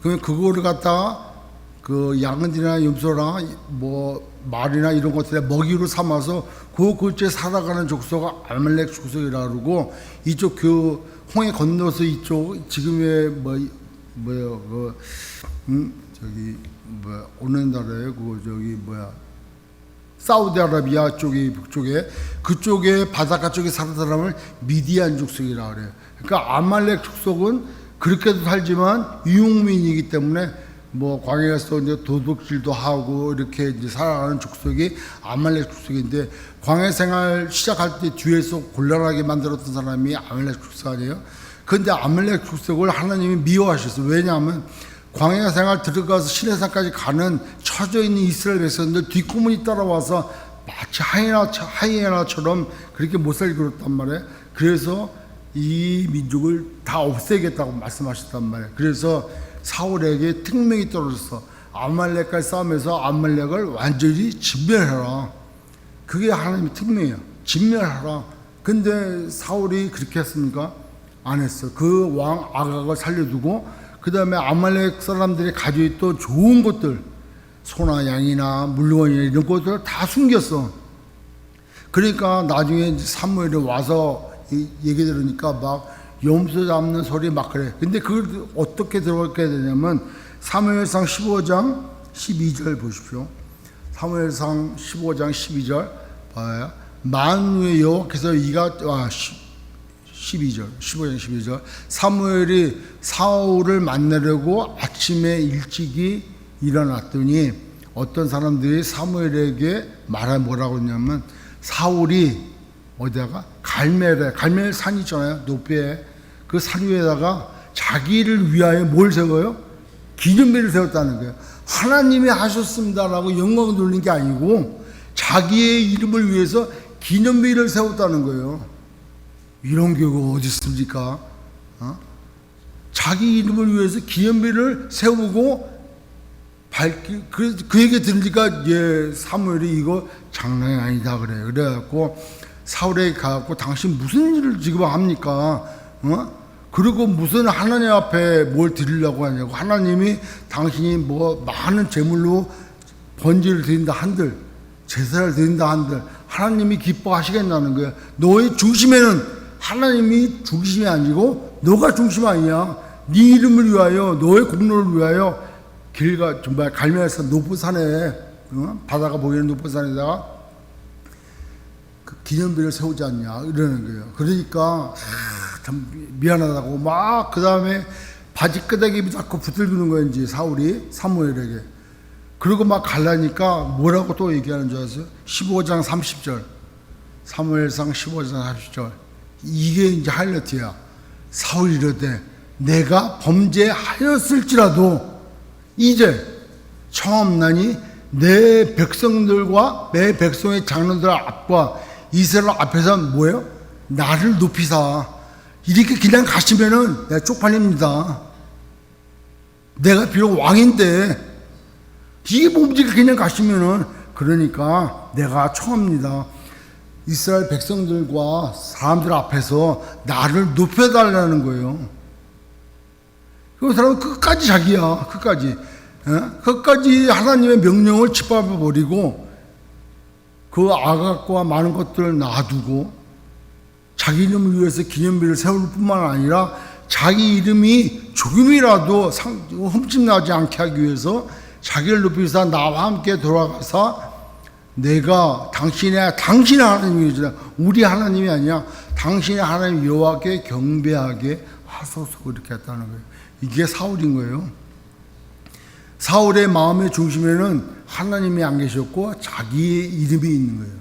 Speaker 1: 그러면 그거를 갖다가 그 양은이나 염소나 뭐 말이나 이런 것들에 먹이로 삼아서 그 근처에 살아가는 족속가 아말렉 족속이라 그러고 이쪽 그 홍해 건너서 이쪽 지금의 저기 오는 나라에 사우디아라비아 쪽이 북쪽에 그쪽에 바닷가 쪽에 사는 사람을 미디안 족속이라 그래요. 그러니까 아말렉 족속은 그렇게도 살지만 유목민이기 때문에 뭐 광야에서 이제 도둑질도 하고 이렇게 이제 살아가는 족속이 아말렉 족속인데 광야 생활 시작할 때 뒤에서 곤란하게 만들었던 사람이 아말렉 족속 아니에요. 근데 아말렉 족속을 하나님이 미워하셨어요. 왜냐하면 광야 생활 들어가서 시내산까지 가는 처져 있는 이스라엘 백성들 뒷구문이 따라와서 마치 하이에나처럼 그렇게 못 살게 굴었단 말이에요. 그래서 이 민족을 다 없애겠다고 말씀하셨단 말이에요. 그래서 사울에게 특명이 떨어졌어. 아말렉과 싸움에서 아말렉을 완전히 진멸해라. 그게 하나님의 특명이에요. 진멸하라. 근데 사울이 그렇게 했습니까? 안 했어. 그 왕 아각을 살려두고 그 다음에 아말렉 사람들이 가지고 있던 좋은 것들, 소나 양이나 물건이나 이런 것들을 다 숨겼어. 그러니까 나중에 사무엘이 와서 얘기 들으니까 막 염소 잡는 소리 막 그래. 근데 그걸 어떻게 들어가게 되냐면 사무엘상 15장 12절 보십시오. 사무엘상 15장 12절 봐요. 만유의 여호와께서 12절 15장 12절 사무엘이 사울을 만나려고 아침에 일찍이 일어났더니 어떤 사람들이 사무엘에게 뭐라고 했냐면 사울이 어디다가 갈멜 산 있잖아요. 높이에 그 산 위에다가 자기를 위하여 뭘 세워요? 기념비를 세웠다는 거예요. 하나님이 하셨습니다라고 영광을 돌린 게 아니고 자기의 이름을 위해서 기념비를 세웠다는 거예요. 이런 교회가 어디 있습니까? 자기 이름을 위해서 기념비를 세우고 그 얘기 들으니까 사무엘이 이거 장난이 아니다 그래. 그래갖고 사울에게 가갖고 당신 무슨 일을 지금 합니까? 그리고 무슨 하나님 앞에 뭘 드리려고 하냐고. 하나님이 당신이 뭐 많은 제물로 번제를 드린다 한들, 제사를 드린다 한들 하나님이 기뻐하시겠다는 거야. 너의 중심에는 하나님이 중심이 아니고 너가 중심 아니야. 네 이름을 위하여, 너의 공로를 위하여 길가 정말 갈멜산 높은 산에 바다가 보이는 높은 산에다가 그 기념비를 세우지 않냐 이러는 거예요. 그러니까 참 미안하다고 막 그 다음에 바지 끄덕이 자꾸 붙들기는 거예요. 이제 사울이 사무엘에게. 그리고 막 갈라니까 뭐라고 또 얘기하는 줄 아세요? 15장 30절 사무엘상 15장 30절 이게 이제 하이라이트야. 사울이 이러되 내가 범죄하였을지라도 이제 청함나니 내 백성들과 내 백성의 장로들 앞과 이스라엘 앞에서 뭐예요? 나를 높이사. 이렇게 그냥 가시면은 내가 쪽팔립니다. 내가 비록 왕인데 이게 뭡니까? 그냥 가시면은. 그러니까 내가 청합니다. 이스라엘 백성들과 사람들 앞에서 나를 높여달라는 거예요. 그 사람은 끝까지 자기야. 끝까지 하나님의 명령을 짓밟아 버리고 그 아각과 많은 것들을 놔두고 자기 이름을 위해서 기념비를 세울 뿐만 아니라 자기 이름이 조금이라도 흠집나지 않게 하기 위해서 자기를 높이사 나와 함께 돌아가서 내가 당신의 하나님이잖아. 우리 하나님이 아니야. 당신의 하나님 여호와께 경배하게 하소서. 그렇게 했다는 거예요. 이게 사울인 거예요. 사울의 마음의 중심에는 하나님이 안 계셨고 자기의 이름이 있는 거예요.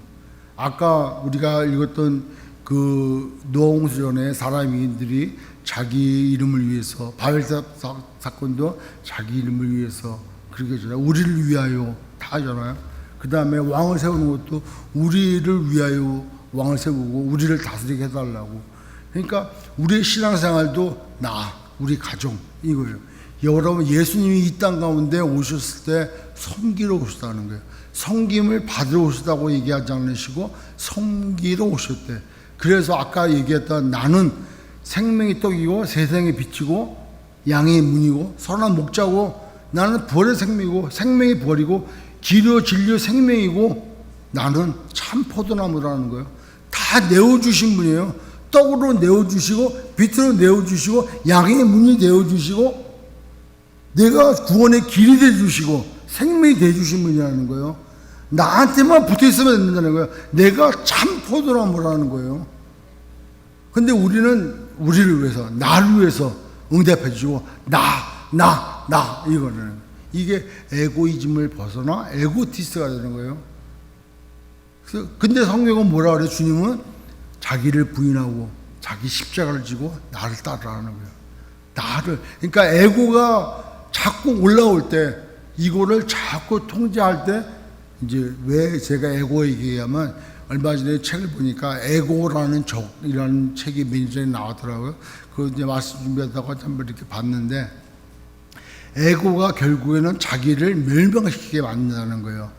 Speaker 1: 아까 우리가 읽었던 그 노홍수전에 사람들이 자기 이름을 위해서 바벨 사건도 자기 이름을 위해서 그렇게 하잖아요. 우리를 위하여 다 하잖아요. 그 다음에 왕을 세우는 것도 우리를 위하여 왕을 세우고 우리를 다스리게 해달라고. 그러니까 우리의 신앙생활도 우리 가정 이거예요. 여러분 예수님이 이 땅 가운데 오셨을 때 섬기러 오셨다는 거예요. 섬김을 받으러 오셨다고 얘기하지 않으시고 섬기러 오셨대. 그래서 아까 얘기했던 나는 생명의 떡이고 세상의 빛이고 양의 문이고 선한 목자고 나는 벌의 생명이고 생명의 벌이고 길이요 진리요 생명이고 나는 참 포도나무라는 거예요. 다 내어주신 분이에요. 떡으로 내어주시고 빛으로 내어주시고 양의 문이 내어주시고 내가 구원의 길이 되어주시고 생명이 되어주신 분이라는 거예요. 나한테만 붙어있으면 된다는 거예요. 내가 참 포도나무라는 거예요. 근데 우리는 우리를 위해서 나를 위해서 응답해 주시고 나 이거는 이게 에고이즘을 벗어나 에고티스트가 되는 거예요. 근데 성경은 뭐라 그래? 주님은 자기를 부인하고 자기 십자가를 지고 나를 따르라는 거예요. 그러니까 에고가 자꾸 올라올 때 이거를 자꾸 통제할 때 이제 왜 제가 에고 얘기하면 얼마 전에 책을 보니까 에고라는 적이라는 책이 매니저에 나왔더라고요. 그 이제 말씀 준비하다가 한번 이렇게 봤는데 에고가 결국에는 자기를 멸망시키게 만든다는 거예요.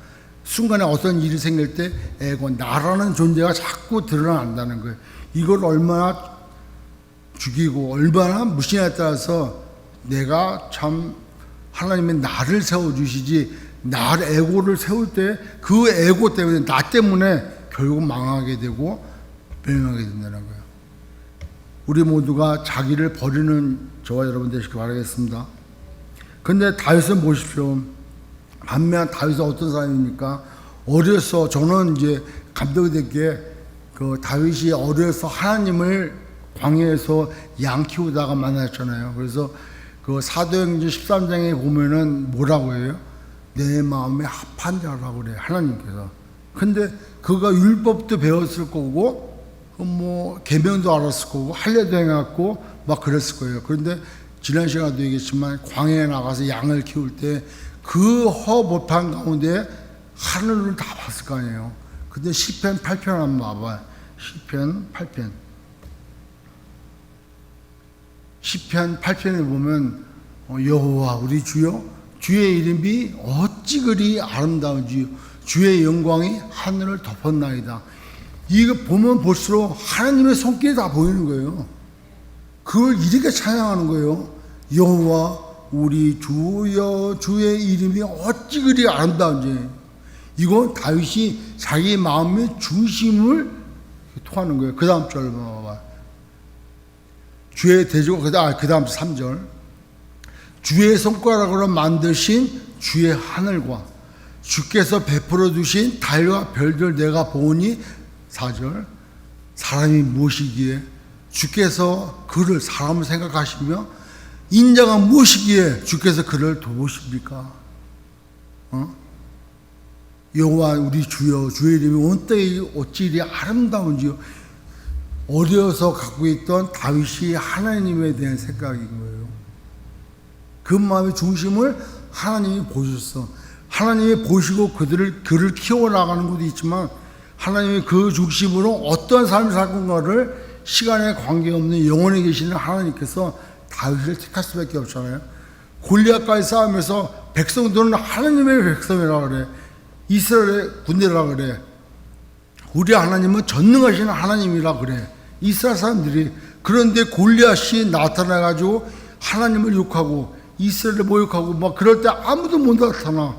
Speaker 1: 순간에 어떤 일이 생길 때 에고, 나라는 존재가 자꾸 드러난다는 거예요. 이걸 얼마나 죽이고 얼마나 무시냐에 따라서 내가 참 하나님의 나를 세워주시지, 나를 에고를 세울 때 그 에고 때문에, 나 때문에 결국 망하게 되고 멸망하게 된다는 거예요. 우리 모두가 자기를 버리는 저와 여러분 되시길 바라겠습니다. 근데 다윗은 보십시오. 반면 다윗은 어떤 사람입니까? 어려서, 저는 이제 감동이 된 게 그 다윗이 어려서 하나님을 광야에서 양 키우다가 만났잖아요. 그래서 그 사도행전 13장에 보면은 뭐라고 해요? 내 마음에 합한 자라고 그래요, 하나님께서. 근데 그가 율법도 배웠을 거고 뭐 계명도 알았을 거고 할례도 해갖고 막 그랬을 거예요. 그런데 지난 시간에도 얘기했지만 광야에 나가서 양을 키울 때 그 허못한 가운데 하늘을 다 봤을 거 아니에요. 근데 시편 8편 한번 봐봐요. 시편 8편. 시편 8편에 보면 여호와 우리 주여, 주의 이름이 어찌 그리 아름다운지요, 주의 영광이 하늘을 덮었나이다. 이거 보면 볼수록 하나님의 손길이 다 보이는 거예요. 그걸 이렇게 찬양하는 거예요. 여호와 우리 주여, 주의 이름이 어찌 그리 아름다운지. 이건 다윗이 자기 마음의 중심을 토하는 거예요. 그 다음 절 봐봐. 주의 대적을, 그 다음 3절. 주의 손가락으로 만드신 주의 하늘과 주께서 베풀어 두신 달과 별들 내가 보니. 4절. 사람이 무엇이기에 주께서 그를, 사람을 생각하시며 인자가 무엇이기에 주께서 그를 도우십니까? 여호와 우리 주여, 주의 이름이 온 땅에 어찌 이리 아름다운지요. 어려서 갖고 있던 다윗이 하나님에 대한 생각인 거예요. 그 마음의 중심을 하나님이 보셨어. 하나님이 보시고 그를 키워나가는 것도 있지만 하나님이 그 중심으로 어떤 삶을 살 건가를 시간에 관계없는 영원히 계시는 하나님께서 다윗을 택할 수밖에 없잖아요. 골리앗과의 싸움에서 백성들은 하나님의 백성이라 그래, 이스라엘의 군대라 그래, 우리 하나님은 전능하신 하나님이라 그래, 이스라엘 사람들이. 그런데 골리앗이 나타나가지고 하나님을 욕하고 이스라엘을 모욕하고 막 그럴 때 아무도 못 나타나.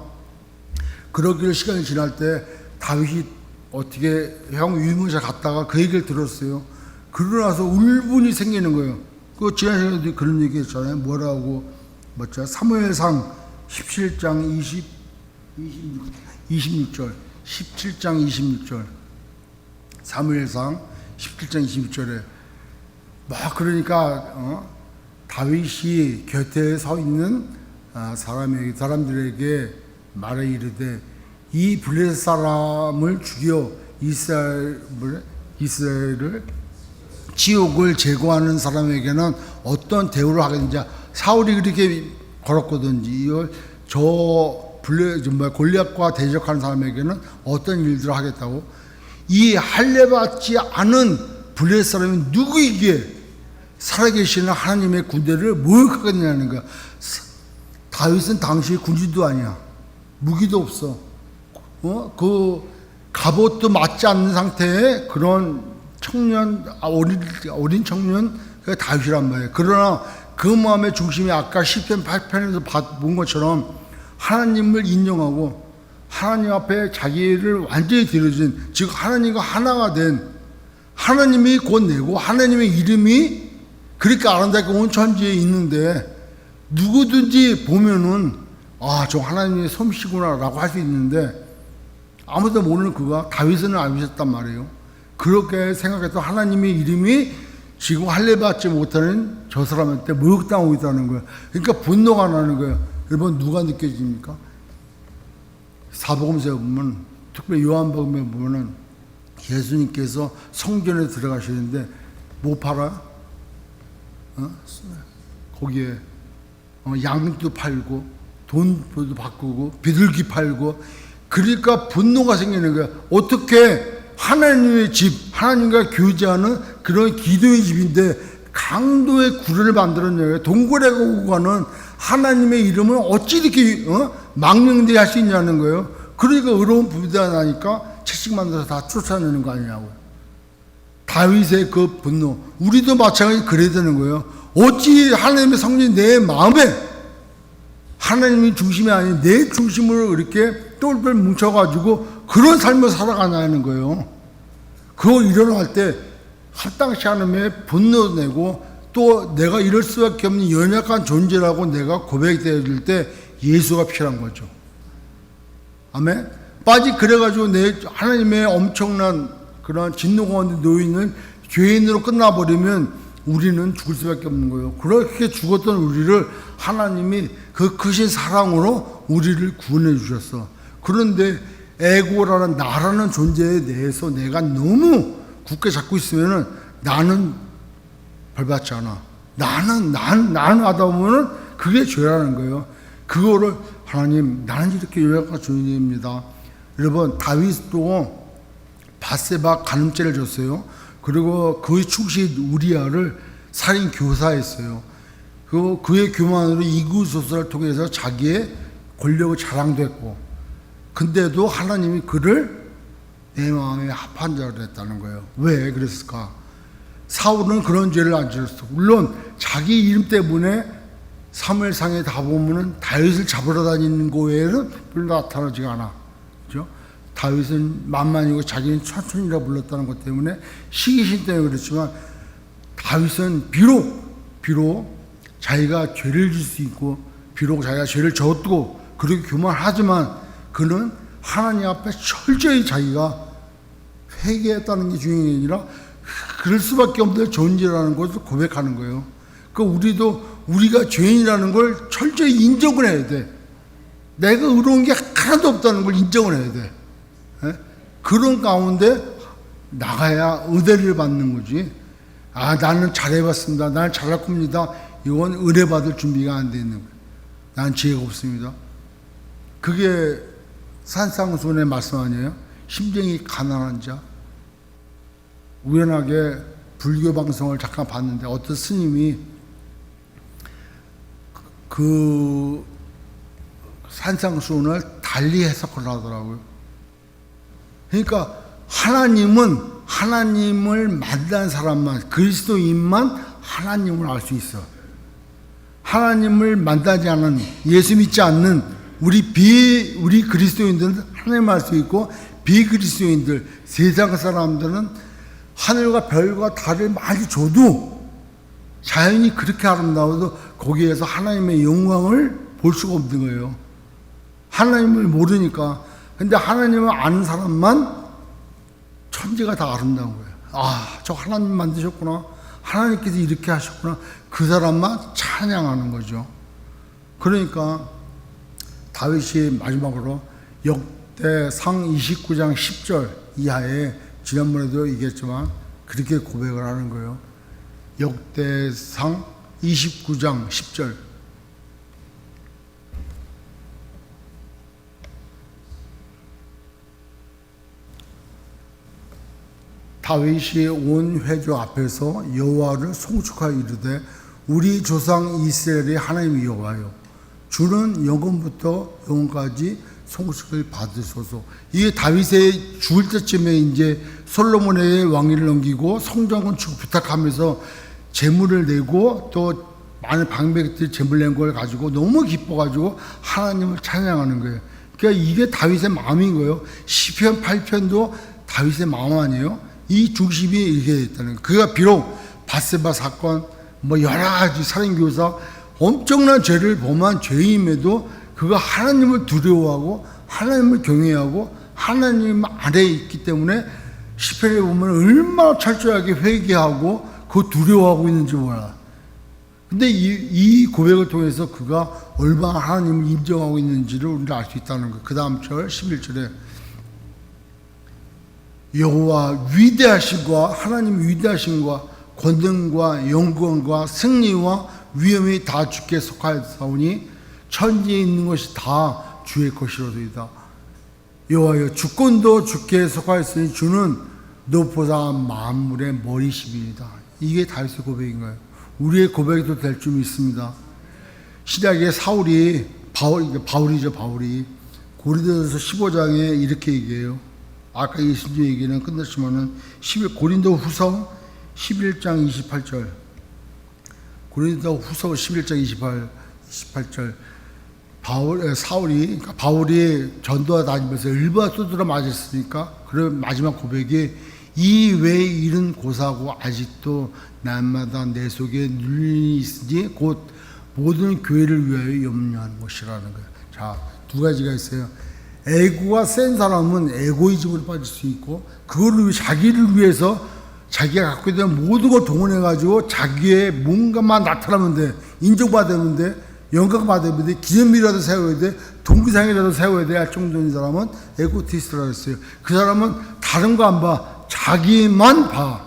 Speaker 1: 그러기를 시간이 지날 때 다윗이 어떻게 형 유모차 갔다가 그 얘기를 들었어요. 그러고 나서 울분이 생기는 거예요. 그 지난 시간에도 그런 얘기 했잖아요. 뭐라고, 맞죠? 사무엘상 17장 26절. 17장 26절. 사무엘상 17장 26절에 막 그러니까 다윗이 곁에 서 있는 사람들에게 말해 이르되 이 블레셋 사람을 죽여 이스라엘을 지옥을 제거하는 사람에게는 어떤 대우를 하겠는지. 사울이 그렇게 걸었거든요. 이걸 골리앗과 대적하는 사람에게는 어떤 일들을 하겠다고. 이 할례받지 않은 블레셋 사람이 누구이기에 살아계시는 하나님의 군대를 모욕하겠냐는 거야. 다윗은 당시 군주도 아니야. 무기도 없어. 그 갑옷도 맞지 않는 상태의 그런 청년, 어린 청년, 그 다윗이란 말이에요. 그러나 그 마음의 중심이 아까 시편 8편에서 본 것처럼 하나님을 인정하고 하나님 앞에 자기를 완전히 드려진, 즉 하나님과 하나가 된, 하나님이 곧 내고 하나님의 이름이 그렇게 아름답게 온 천지에 있는데 누구든지 보면은 저 하나님의 솜씨구나 라고 할 수 있는데 아무도 모르는 그가 다윗은 알고 있었단 말이에요. 그렇게 생각했던 하나님의 이름이 지금 할례받지 못하는 저 사람한테 모욕당하고 있다는 거예요. 그러니까 분노가 나는 거예요. 여러분, 누가 느껴집니까? 사복음서에 보면, 특별히 요한복음에 보면은 예수님께서 성전에 들어가시는데 뭐 팔아요? 거기에 양도 팔고 돈도 바꾸고 비둘기 팔고 그러니까 분노가 생기는 거야. 어떻게 하나님의 집, 하나님과 교제하는 그런 기도의 집인데 강도의 구를 만들었냐고요. 동굴에 오고 가는 하나님의 이름을 어찌 이렇게 망령되게 할 수 있냐는 거예요. 그러니까 의로운 부비가 나니까 채찍 만들어서 다 쫓아내는 거 아니냐고요. 다윗의 그 분노, 우리도 마찬가지 그래야 되는 거예요. 어찌 하나님의 성령이 내 마음에 하나님이 중심이 아닌 내 중심으로 이렇게 똘똘 뭉쳐가지고 그런 삶을 살아가냐는 거예요. 그거 일어날 때 합당치 않으면 분노 내고 또 내가 이럴 수밖에 없는 연약한 존재라고 내가 고백되어질 때 예수가 필요한 거죠. 아멘. 그래가지고 내 하나님의 엄청난 그런 진노 가운데 놓여있는 죄인으로 끝나버리면 우리는 죽을 수밖에 없는 거예요. 그렇게 죽었던 우리를 하나님이 그 크신 사랑으로 우리를 구원해 주셨어. 그런데 에고라는 나라는 존재에 대해서 내가 너무 굳게 잡고 있으면은 나는 벌받지 않아. 나는 하다 보면은 그게 죄라는 거예요. 그거를 하나님, 나는 이렇게 연약한 존재입니다. 여러분, 다윗도 밧세바 간음죄를 줬어요. 그리고 그의 충신 우리아를 살인 교사했어요. 그의 교만으로 이구소설을 통해서 자기의 권력을 자랑도 했고, 근데도 하나님이 그를 내 마음에 합한 자로 했다는 거예요. 왜 그랬을까? 사울은 그런 죄를 안 지었어. 물론 자기 이름 때문에 사무엘상에 다 보면은 다윗을 잡으러 다니는 거 외에는 별로 나타나지가 않아. 그죠? 다윗은 만만이고 자기는 천천히라 불렀다는 것 때문에 시기심 때문에 그렇지만 다윗은 비록 자기가 죄를 질 수 있고 비록 자기가 죄를 졌고 그렇게 교만하지만 그는 하나님 앞에 철저히 자기가 회개했다는 게 중요한 게 아니라 그럴 수밖에 없는 존재라는 것을 고백하는 거예요. 우리가 죄인이라는 걸 철저히 인정을 해야 돼. 내가 의로운 게 하나도 없다는 걸 인정을 해야 돼. 그런 가운데 나가야 은혜를 받는 거지. 나는 잘해봤습니다. 나는 잘할 겁니다. 이건 은혜 받을 준비가 안 돼 있는 거예요. 난 지혜가 없습니다. 그게 산상수훈의 말씀 아니에요? 심정이 가난한 자. 우연하게 불교 방송을 잠깐 봤는데 어떤 스님이 그 산상수훈을 달리 해석을 하더라고요. 그러니까 하나님을 만난 사람만, 그리스도인만 하나님을 알 수 있어. 하나님을 만나지 않은, 예수 믿지 않는 우리 그리스도인들은 하나님을 알 수 있고, 비그리스도인들, 세상 사람들은 하늘과 별과 달을 많이 줘도 자연이 그렇게 아름다워도 거기에서 하나님의 영광을 볼 수가 없는 거예요. 하나님을 모르니까. 근데 하나님을 아는 사람만 천지가 다 아름다운 거예요. 저 하나님 만드셨구나. 하나님께서 이렇게 하셨구나. 그 사람만 찬양하는 거죠. 그러니까 다윗이 마지막으로 역대상 29장 10절 이하에 지난번에도 얘기했지만 그렇게 고백을 하는 거예요. 역대상 29장 10절. 다윗이 온 회조 앞에서 여호와를 송축하여 이르되 우리 조상 이스라엘의 하나님 여호와여, 주는 영원부터 영원까지 송축을 받으소서. 이게 다윗의 죽을 때쯤에 이제 솔로몬의 왕위를 넘기고 성전 건축 부탁하면서 제물을 내고 또 많은 방백들이 제물 낸 걸 가지고 너무 기뻐가지고 하나님을 찬양하는 거예요. 그러니까 이게 다윗의 마음인 거예요. 시편 8편도 다윗의 마음 아니에요? 이 중심이 이렇게 있다는 거예요. 그가 비록 밧세바 사건, 여러 가지 살인교사, 엄청난 죄를 범한 죄임에도 그가 하나님을 두려워하고 하나님을 경외하고 하나님 아래에 있기 때문에 시편에 보면 얼마나 철저하게 회개하고 그 두려워하고 있는지 몰라. 근데 이 고백을 통해서 그가 얼마나 하나님을 인정하고 있는지를 우리가 알 수 있다는 거예요. 그 다음 절 11절에 여호와 위대하심과 하나님 위대하심과 권능과 영광과 승리와 위엄이 다 주께 속하였사오니 천지에 있는 것이 다 주의 것이로소이다. 여호와여 주권도 주께 속하였으니 주는 무엇보다 만물의 머리심이다. 이게 다윗의 고백인 거예요. 우리의 고백도 될 줄 믿습니다. 신약에 사울이 바울이 고린도전서 15장에 이렇게 얘기해요. 아까 예수님 얘기는 끝났지만은 고린도후서 11장 28절. 고린도후서 11장 28절. 바울이 전도하 다니면서 일부와 두드러 맞았으니까 그런 마지막 고백이 이 외에 일은 고사하고 아직도 날마다 내 속에 눌림이 있으니 곧 모든 교회를 위하여 염려하는 것이라는 거예요. 자, 두 가지가 있어요. 에고가 센 사람은 에고이즘으로 빠질 수 있고 그거를 위해 자기를 위해서 자기가 갖고 있는 모든 걸 동원해가지고 자기의 뭔가만 나타나면 돼. 인정받으면 돼. 영광받으면 돼. 기념비라도 세워야 돼. 동기상이라도 세워야 돼. 할 정도인 사람은 에고티스트라고 했어요. 그 사람은 다른 거 안 봐. 자기만 봐.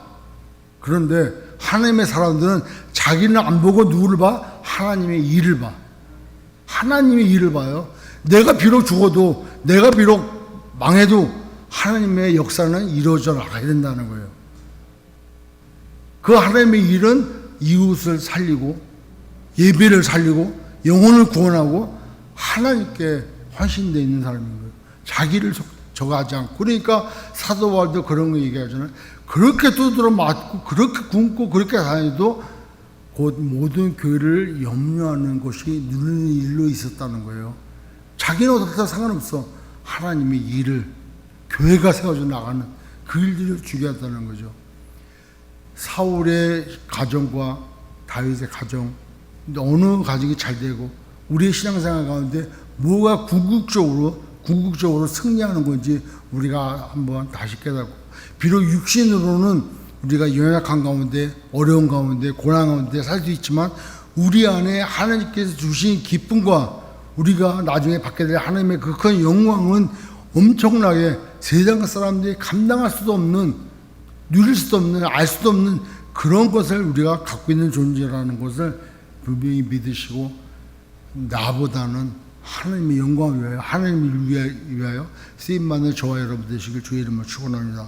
Speaker 1: 그런데 하나님의 사람들은 자기는 안 보고 누구를 봐? 하나님의 일을 봐. 하나님의 일을 봐요. 내가 비록 죽어도 내가 비록 망해도 하나님의 역사는 이루어져 나가야 된다는 거예요. 그 하나님의 일은 이웃을 살리고 예배를 살리고 영혼을 구원하고 하나님께 헌신되어 있는 사람인 거예요. 자기를 저거하지 않고. 그러니까 사도 바울도 그런 거 얘기하잖아요. 그렇게 두드러 맞고 그렇게 굶고 그렇게 다녀도 곧 모든 교회를 염려하는 것이 누리는 일로 있었다는 거예요. 자기는 어떻게 상관없어. 하나님의 일을 교회가 세워져 나가는 그 일들을 중요하다는 거죠. 사울의 가정과 다윗의 가정, 어느 가정이 잘 되고 우리의 신앙생활 가운데 뭐가 궁극적으로 승리하는 건지 우리가 한번 다시 깨닫고, 비록 육신으로는 우리가 연약한 가운데 어려운 가운데 고난 가운데 살 수 있지만 우리 안에 하나님께서 주신 기쁨과 우리가 나중에 받게 될 하나님의 그 큰 영광은 엄청나게 세상 사람들이 감당할 수도 없는, 누릴 수도 없는, 알 수도 없는 그런 것을 우리가 갖고 있는 존재라는 것을 분명히 믿으시고 나보다는 하나님의 영광을 위하여, 하나님을 위하여 쓰임받는 저와 여러분 되시길 주의 이름으로 축원합니다.